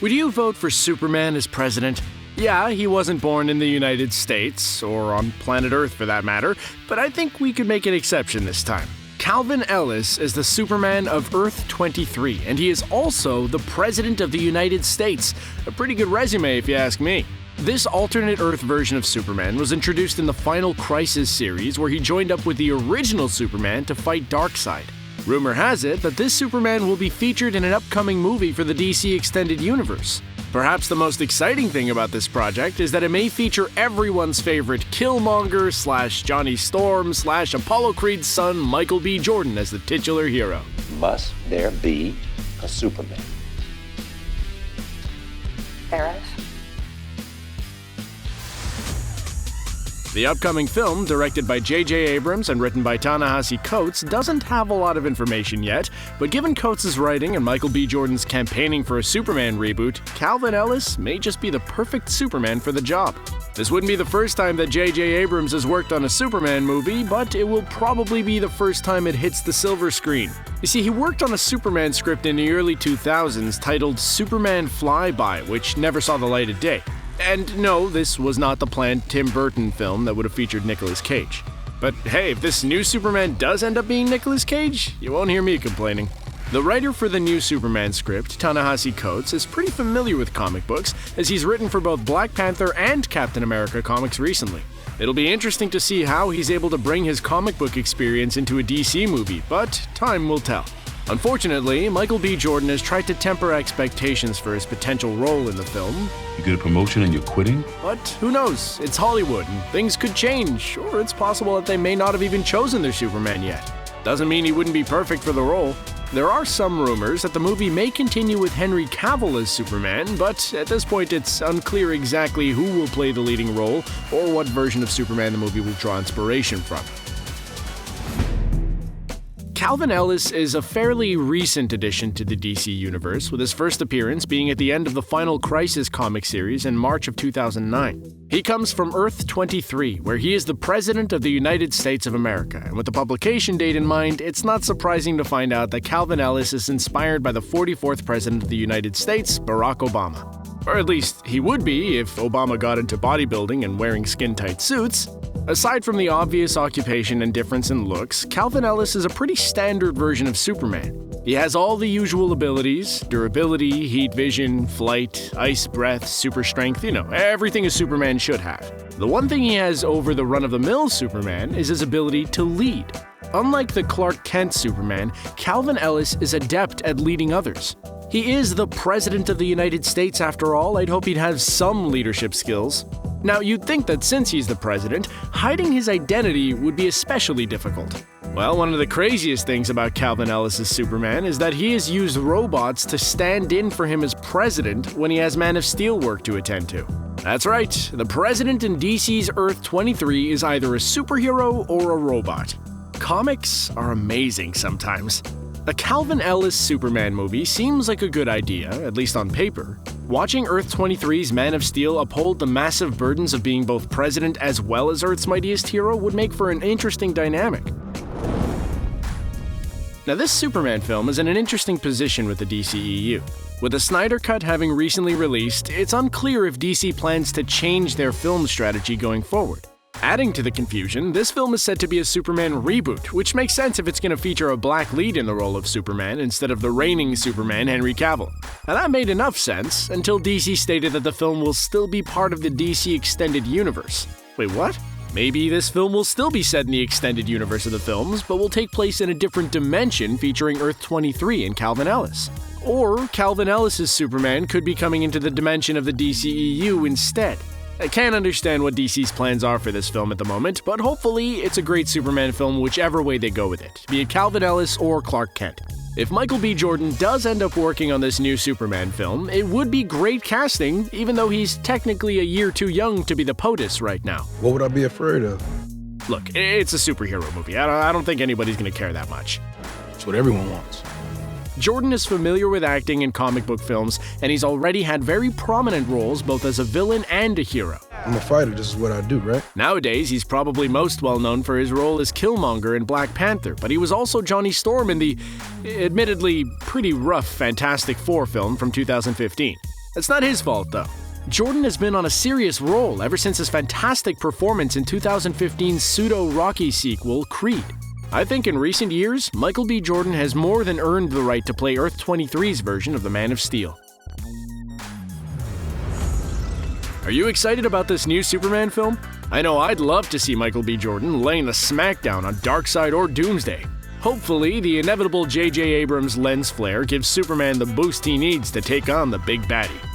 Would you vote for Superman as president? Yeah, he wasn't born in the United States, or on planet Earth for that matter, but I think we could make an exception this time. Calvin Ellis is the Superman of Earth 23, and he is also the President of the United States. A pretty good resume if you ask me. This alternate Earth version of Superman was introduced in the Final Crisis series, where he joined up with the original Superman to fight Darkseid. Rumor has it that this Superman will be featured in an upcoming movie for the DC Extended Universe. Perhaps the most exciting thing about this project is that it may feature everyone's favorite Killmonger / Johnny Storm / Apollo Creed's son Michael B. Jordan as the titular hero. Must there be a Superman? There is. The upcoming film, directed by JJ Abrams and written by Ta-Nehisi Coates, doesn't have a lot of information yet, but given Coates' writing and Michael B. Jordan's campaigning for a Superman reboot, Calvin Ellis may just be the perfect Superman for the job. This wouldn't be the first time that JJ Abrams has worked on a Superman movie, but it will probably be the first time it hits the silver screen. You see, he worked on a Superman script in the early 2000s titled Superman Flyby, which never saw the light of day. And no, this was not the planned Tim Burton film that would have featured Nicolas Cage. But hey, if this new Superman does end up being Nicolas Cage, you won't hear me complaining. The writer for the new Superman script, Ta-Nehisi Coates, is pretty familiar with comic books, as he's written for both Black Panther and Captain America comics recently. It'll be interesting to see how he's able to bring his comic book experience into a DC movie, but time will tell. Unfortunately, Michael B. Jordan has tried to temper expectations for his potential role in the film. You get a promotion and you're quitting? But who knows? It's Hollywood and things could change, or it's possible that they may not have even chosen their Superman yet. Doesn't mean he wouldn't be perfect for the role. There are some rumors that the movie may continue with Henry Cavill as Superman, but at this point it's unclear exactly who will play the leading role or what version of Superman the movie will draw inspiration from. Calvin Ellis is a fairly recent addition to the DC universe, with his first appearance being at the end of the Final Crisis comic series in March of 2009. He comes from Earth 23, where he is the President of the United States of America, and with the publication date in mind, it's not surprising to find out that Calvin Ellis is inspired by the 44th President of the United States, Barack Obama. Or at least he would be if Obama got into bodybuilding and wearing skin-tight suits. Aside from the obvious occupation and difference in looks, Calvin Ellis is a pretty standard version of Superman. He has all the usual abilities: durability, heat vision, flight, ice breath, super strength, everything a Superman should have. The one thing he has over the run-of-the-mill Superman is his ability to lead. Unlike the Clark Kent Superman, Calvin Ellis is adept at leading others. He is the President of the United States after all. I'd hope he'd have some leadership skills. Now, you'd think that since he's the president, hiding his identity would be especially difficult. Well, one of the craziest things about Calvin Ellis' Superman is that he has used robots to stand in for him as president when he has Man of Steel work to attend to. That's right, the president in DC's Earth 23 is either a superhero or a robot. Comics are amazing sometimes. A Calvin Ellis Superman movie seems like a good idea, at least on paper. Watching Earth 23's Man of Steel uphold the massive burdens of being both president as well as Earth's mightiest hero would make for an interesting dynamic. Now, this Superman film is in an interesting position with the DCEU. With the Snyder Cut having recently released, it's unclear if DC plans to change their film strategy going forward. Adding to the confusion, this film is said to be a Superman reboot, which makes sense if it's going to feature a black lead in the role of Superman instead of the reigning Superman, Henry Cavill. Now that made enough sense until DC stated that the film will still be part of the DC Extended Universe. Wait, what? Maybe this film will still be set in the extended universe of the films, but will take place in a different dimension featuring Earth 23 and Calvin Ellis. Or Calvin Ellis' Superman could be coming into the dimension of the DCEU instead. I can't understand what DC's plans are for this film at the moment, but hopefully it's a great Superman film whichever way they go with it, be it Calvin Ellis or Clark Kent. If Michael B. Jordan does end up working on this new Superman film, it would be great casting, even though he's technically a year too young to be the POTUS right now. What would I be afraid of? Look, it's a superhero movie. I don't think anybody's gonna care that much. It's what everyone wants. Jordan is familiar with acting in comic book films, and he's already had very prominent roles both as a villain and a hero. I'm a fighter, this is what I do, right? Nowadays, he's probably most well known for his role as Killmonger in Black Panther, but he was also Johnny Storm in the, admittedly, pretty rough Fantastic Four film from 2015. That's not his fault, though. Jordan has been on a serious roll ever since his fantastic performance in 2015's pseudo-Rocky sequel, Creed. I think in recent years, Michael B. Jordan has more than earned the right to play Earth-23's version of the Man of Steel. Are you excited about this new Superman film? I know I'd love to see Michael B. Jordan laying the smackdown on Darkseid or Doomsday. Hopefully, the inevitable JJ Abrams lens flare gives Superman the boost he needs to take on the big baddie.